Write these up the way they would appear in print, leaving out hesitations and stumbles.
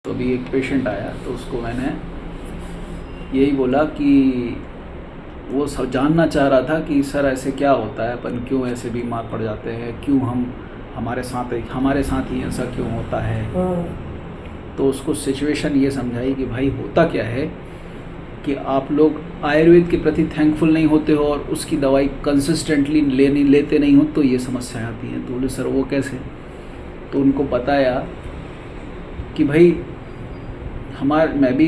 तो अभी एक पेशेंट आया तो उसको मैंने यही बोला कि वो सब जानना चाह रहा था कि सर ऐसे क्या होता है, अपन क्यों ऐसे बीमार पड़ जाते हैं, क्यों हम हमारे साथ ही ऐसा क्यों होता है। तो उसको सिचुएशन ये समझाई कि भाई होता क्या है कि आप लोग आयुर्वेद के प्रति थैंकफुल नहीं होते हो और उसकी दवाई कंसिस्टेंटली लेते नहीं हो, तो ये समस्या आती है। तो बोले सर वो कैसे। तो उनको बताया कि भाई मैं भी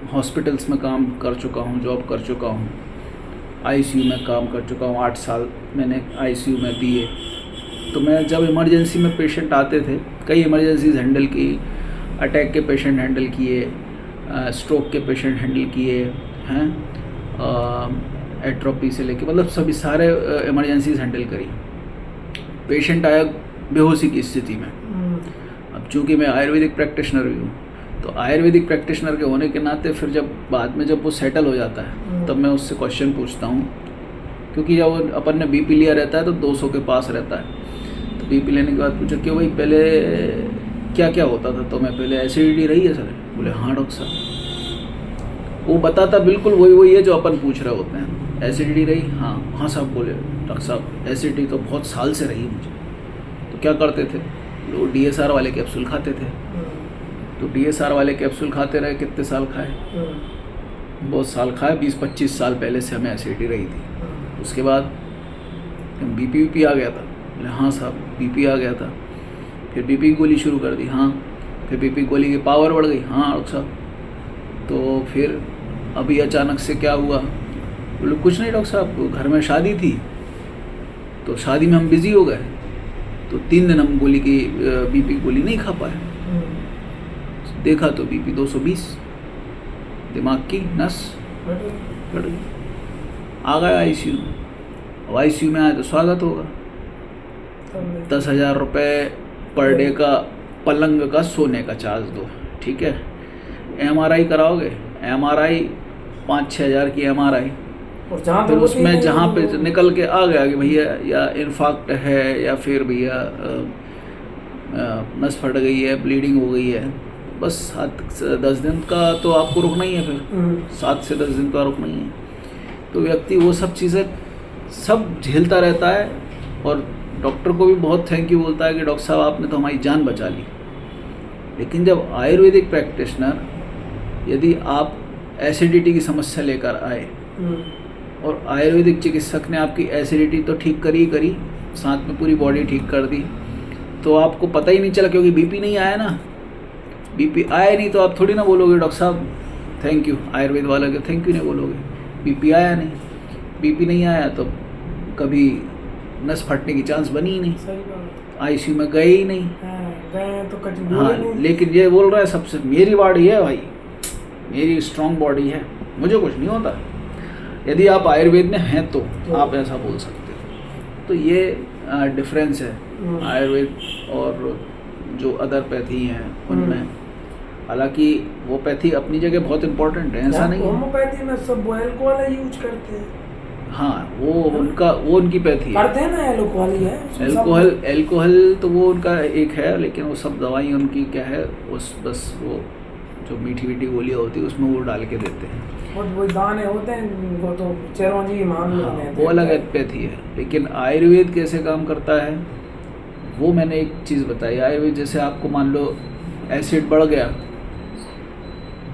हॉस्पिटल्स में काम कर चुका हूँ, जॉब कर चुका हूँ, आईसीयू में काम कर चुका हूँ, 8 साल मैंने आईसीयू में दिए। तो मैं जब इमरजेंसी में पेशेंट आते थे, कई इमरजेंसीज हैंडल की, अटैक के पेशेंट हैंडल किए, स्ट्रोक के पेशेंट हैंडल किए हैं, एट्रोपी से लेके मतलब सभी सारे इमरजेंसीज हैंडल करी। पेशेंट आया बेहोशी की स्थिति में। अब चूँकि मैं आयुर्वेदिक प्रैक्टिशनर भी हूँ, तो आयुर्वेदिक प्रैक्टिशनर के होने के नाते फिर बाद में जब वो सेटल हो जाता है तब मैं उससे क्वेश्चन पूछता हूँ, क्योंकि जब अपन ने बीपी लिया रहता है तो 200 के पास रहता है। तो बीपी लेने के बाद पूछा कि भाई पहले क्या क्या होता था। तो मैं पहले एसिडिटी रही है सर। बोले हाँ डॉक्टर साहब। वो बताता बिल्कुल वही है जो अपन पूछ रहे होते हैं। एसिडिटी रही, हाँ साहब। बोले डॉक्टर साहब एसिडिटी तो बहुत साल से रही मुझे। तो क्या करते थे, लोग DSR वाले कैप्सूल खाते थे। तो DSR वाले कैप्सूल खाते रहे, कितने साल खाए, बहुत साल खाए, 20-25 साल पहले से हमें एसिडिटी रही थी। उसके बाद बीपी आ गया था। बोले हाँ साहब बीपी आ गया था। फिर बीपी की गोली शुरू कर दी, हाँ। फिर बीपी गोली की पावर बढ़ गई, हाँ डॉक्टर साहब। तो फिर अभी अचानक से क्या हुआ। बोले कुछ नहीं डॉक्टर साहब, घर में शादी थी तो शादी में हम बिज़ी हो गए, तो 3 दिन हम बीपी गोली नहीं खा पाए। देखा तो बीपी 220, दिमाग की नस कट गई। आ गया आईसीयू। अब आईसीयू में आए तो स्वागत होगा, 10,000 रुपये पर डे का पलंग का सोने का चार्ज दो, ठीक है। MRI कराओगे, MRI 5-6 हज़ार की MRI। फिर उसमें जहाँ पे निकल के आ गया कि भैया या इन्फाक्ट है या फिर भैया नस फट गई है, ब्लीडिंग हो गई है, बस 7 से 10 दिन का तो आपको रुकना ही है। फिर 7 से 10 दिन का रुकना ही है। तो व्यक्ति वो सब चीज़ें सब झेलता रहता है और डॉक्टर को भी बहुत थैंक यू बोलता है कि डॉक्टर साहब आपने तो हमारी जान बचा ली। लेकिन जब आयुर्वेदिक प्रैक्टिशनर, यदि आप एसिडिटी की समस्या लेकर आए और आयुर्वेदिक चिकित्सक ने आपकी एसिडिटी तो ठीक करी, साथ में पूरी बॉडी ठीक कर दी, तो आपको पता ही नहीं चला, क्योंकि बीपी नहीं आया ना। बीपी आया नहीं तो आप थोड़ी ना बोलोगे डॉक्टर साहब थैंक यू, आयुर्वेद वाले के थैंक यू नहीं बोलोगे। बीपी आया नहीं, बीपी नहीं आया तो कभी नस फटने की चांस बनी ही नहीं, आईसीयू में गए ही नहीं। हाँ, लेकिन ये बोल रहा है सबसे मेरी बॉडी है भाई, मेरी स्ट्रॉन्ग बॉडी है, मुझे कुछ नहीं होता। यदि आप आयुर्वेद में हैं तो आप ऐसा बोल सकते हो। तो ये डिफरेंस है आयुर्वेद और जो अदर पैथी हैं उनमें। हालांकि वो पैथी अपनी जगह बहुत इम्पोर्टेंट है, ऐसा नहीं है। होम्योपैथी में सब वो अल्कोहल यूज करते हैं। हाँ, वो उनकी पैथी करते हैं ना, अल्कोहल ही है। अल्कोहल तो वो उनका एक है, लेकिन वो सब दवाई उनकी क्या है, बस वो जो मीठी गोलियाँ होती है उसमें वो डाल के देते हैं। और वो दाने होते हैं वो तो चिरौंजी मान लो, वो अलग पैथी है। लेकिन आयुर्वेद कैसे काम करता है वो मैंने एक चीज़ बताई। आयुर्वेद जैसे आपको मान लो एसिड बढ़ गया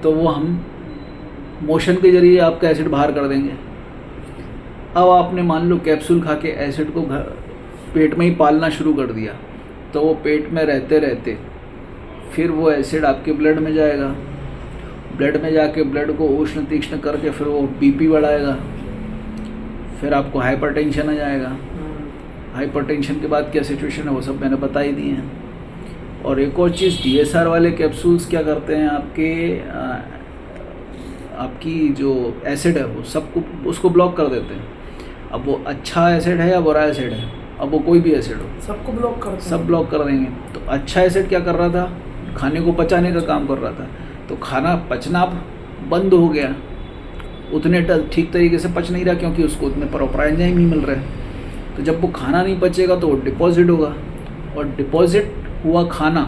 तो वो हम मोशन के जरिए आपका एसिड बाहर कर देंगे। अब आपने मान लो कैप्सूल खा के एसिड को पेट में ही पालना शुरू कर दिया, तो वो पेट में रहते रहते फिर वो एसिड आपके ब्लड में जाएगा, ब्लड में जाके ब्लड को उष्ण तीक्ष्ण करके फिर वो बीपी बढ़ाएगा, फिर आपको हाइपरटेंशन आ जाएगा। हाइपरटेंशन के बाद क्या सिचुएशन है वो सब मैंने बता ही दी है। और एक और चीज़, DSR वाले कैप्सूल्स क्या करते हैं, आपकी जो एसिड है वो सबको उसको ब्लॉक कर देते हैं। अब वो अच्छा एसिड है या बुरा एसिड है, अब वो कोई भी एसिड हो, सबको ब्लॉक करते हैं, सब ब्लॉक कर देंगे। तो अच्छा एसिड क्या कर रहा था, खाने को पचाने का काम कर रहा था, तो खाना पचना बंद हो गया, उतने ठीक तरीके से पच नहीं रहा, क्योंकि उसको उतने प्रॉपर एंजाइम नहीं मिल रहे। तो जब वो खाना नहीं पचेगा तो वो डिपॉजिट होगा, और डिपॉजिट हुआ खाना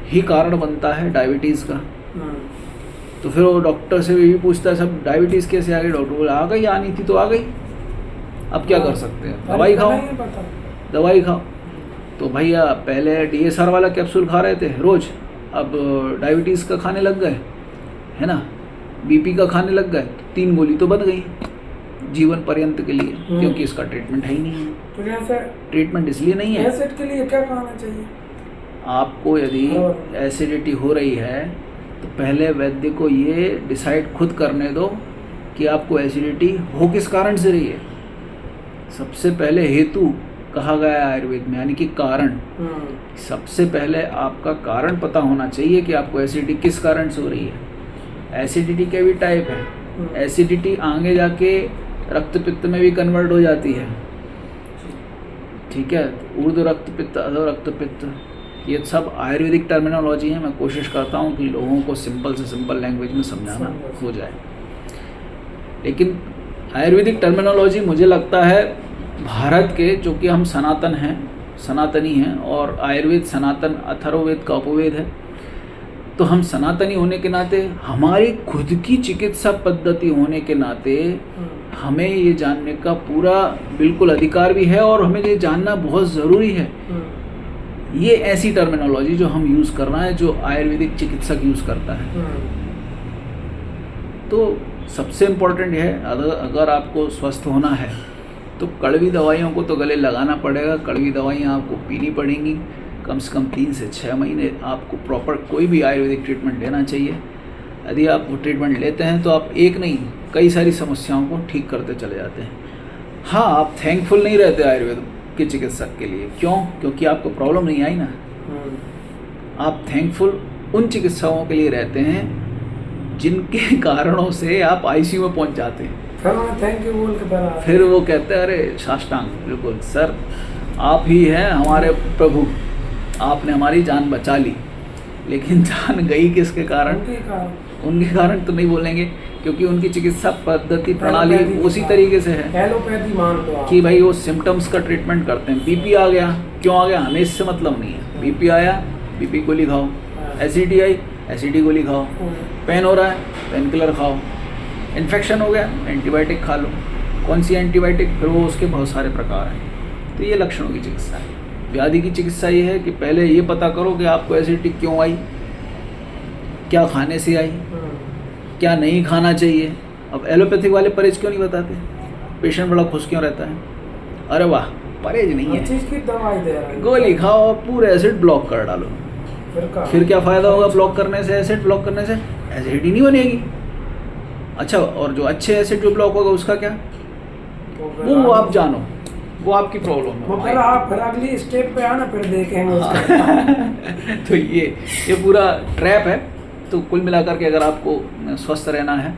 ही कारण बनता है डायबिटीज़ का। हम्म, तो फिर वो डॉक्टर से भी पूछता है सब डायबिटीज़ कैसे आ गई, डॉक्टर बोला आ गई, आनी थी तो आ गई, अब क्या कर सकते हैं, दवाई खाओ, नहीं पता। दवाई खाओ। तो भैया पहले DSR वाला कैप्सूल खा रहे थे रोज़, अब डायबिटीज़ का खाने लग गए, है ना, BP का खाने लग गए, 3 गोली तो बन गई जीवन पर्यंत के लिए, क्योंकि इसका ट्रीटमेंट है ही नहीं है। तो जैसे ट्रीटमेंट इसलिए नहीं है, एसिड के लिए क्या खाना चाहिए? आपको यदि एसिडिटी हो रही है तो पहले वैद्य को ये डिसाइड खुद करने दो कि आपको एसिडिटी हो किस कारण से रही है। सबसे पहले हेतु कहा गया है आयुर्वेद में, यानी कि कारण। सबसे पहले आपका कारण पता होना चाहिए कि आपको एसिडिटी किस कारण से हो रही है। एसिडिटी के भी टाइप है, एसिडिटी आगे जाके रक्त पित्त में भी कन्वर्ट हो जाती है, ठीक है, ऊर्ध्व रक्त पित्त, अधो रक्त पित्त, ये सब आयुर्वेदिक टर्मिनोलॉजी है। मैं कोशिश करता हूँ कि लोगों को सिंपल से सिंपल लैंग्वेज में समझाना हो जाए, लेकिन आयुर्वेदिक टर्मिनोलॉजी मुझे लगता है भारत के, जो कि हम सनातन हैं, सनातनी हैं, और आयुर्वेद सनातन अथर्ववेद का उपवेद है, तो हम सनातनी होने के नाते, हमारी खुद की चिकित्सा पद्धति होने के नाते हमें ये जानने का पूरा बिल्कुल अधिकार भी है, और हमें ये जानना बहुत ज़रूरी है। ये ऐसी टर्मिनोलॉजी जो हम यूज़ कर रहे हैं, जो आयुर्वेदिक चिकित्सक यूज़ करता है। तो सबसे इम्पोर्टेंट है, अगर आपको स्वस्थ होना है तो कड़वी दवाइयों को तो गले लगाना पड़ेगा। कड़वी दवाइयाँ आपको पीनी पड़ेंगी, कम से कम 3 से 6 महीने आपको प्रॉपर कोई भी आयुर्वेदिक ट्रीटमेंट लेना चाहिए। यदि आप वो ट्रीटमेंट लेते हैं तो आप एक नहीं कई सारी समस्याओं को ठीक करते चले जाते हैं। हाँ, आप थैंकफुल नहीं रहते आयुर्वेद के चिकित्सक के लिए। क्यों? क्योंकि आपको प्रॉब्लम नहीं आई ना। आप थैंकफुल उन चिकित्सकों के लिए रहते हैं जिनके कारणों से आप ICU में पहुंच जाते हैं। थैंक यू बोल के फिर वो कहते हैं अरे साष्टांग, बिल्कुल सर, आप ही हैं हमारे प्रभु, आपने हमारी जान बचा ली। लेकिन जान गई किसके कारण? उनके कारण तो नहीं बोलेंगे, क्योंकि उनकी चिकित्सा पद्धति प्रणाली उसी तरीके से है एलोपैथी मान लो कि भाई वो सिम्टम्स का ट्रीटमेंट करते हैं। BP आ गया, क्यों आ गया हमें इससे मतलब नहीं है। BP आया, BP गोली खाओ, एसिडिटी आई, एसिडिटी गोली खाओ, पेन हो रहा है, पेन किलर खाओ, इन्फेक्शन हो गया, एंटीबायोटिक खा लो। कौन सी एंटीबायोटिक? फिर वो उसके बहुत सारे प्रकार हैं। तो ये लक्षणों की चिकित्सा है। व्याधि की चिकित्सा ये है कि पहले ये पता करो कि आपको एसिडिटी क्यों आई, क्या खाने से आई, क्या नहीं खाना चाहिए। अब एलोपैथिक वाले परहेज क्यों नहीं बताते? पेशेंट बड़ा खुश क्यों रहता है? अरे वाह, परहेज नहीं है, चीज की दवाई दे रहा है, गोली खाओ, पूरे एसिड ब्लॉक कर डालो। फिर क्या फ़ायदा होगा ब्लॉक करने से? एसिड ब्लॉक करने से एसिडिटी नहीं बनेगी। अच्छा, और जो अच्छे एसिड जो ब्लॉक होगा उसका क्या, वो आप जानो, वो आपकी प्रॉब्लम है। फिर आप अगली स्टेप पे आना, फिर देखेंगे उसका। तो ये पूरा ट्रैप है। तो कुल मिलाकर के अगर आपको स्वस्थ रहना है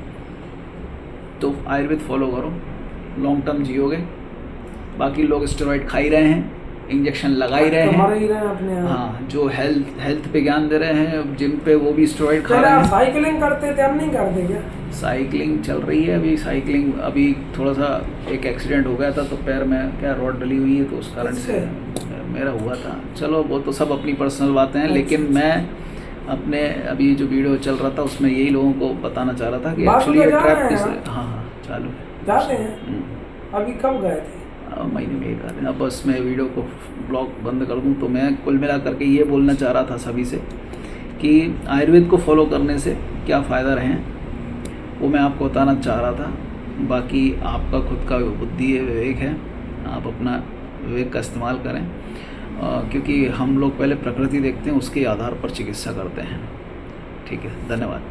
तो आयुर्वेद फॉलो करो, लॉन्ग टर्म जियोगे। बाकी लोग स्टेरॉइड खा ही रहे हैं, इंजेक्शन लगा ही रहे हैं, हाँ, जो हेल्थ पे ज्ञान दे रहे हैं, जिम पे, वो भी स्टेरॉइड खा रहे हैं। साइकिलिंग करते थे, अब नहीं करते क्या? साइकिलिंग चल रही है अभी। साइकिलिंग अभी थोड़ा सा एक एक्सीडेंट हो गया था, तो पैर में क्या रॉड डली हुई है, तो उस कारण से मेरा हुआ था। चलो वो तो सब अपनी पर्सनल बातें हैं, लेकिन मैं अपने अभी जो वीडियो चल रहा था उसमें यही लोगों को बताना चाह रहा था कि एक्चुअली ये ट्रैप किस। हाँ, चालू है, जाते हैं। अभी कब गए थे? महीने में 1 आध दिन। अब बस मैं वीडियो को ब्लॉग बंद कर दूं, तो मैं कुल मिला करके ये बोलना चाह रहा था सभी से कि आयुर्वेद को फॉलो करने से क्या फ़ायदा रहे, वो मैं आपको बताना चाह रहा था। बाकी आपका खुद का बुद्धि है, विवेक है, आप अपना विवेक का इस्तेमाल करें, क्योंकि हम लोग पहले प्रकृति देखते हैं, उसके आधार पर चिकित्सा करते हैं। ठीक है, धन्यवाद।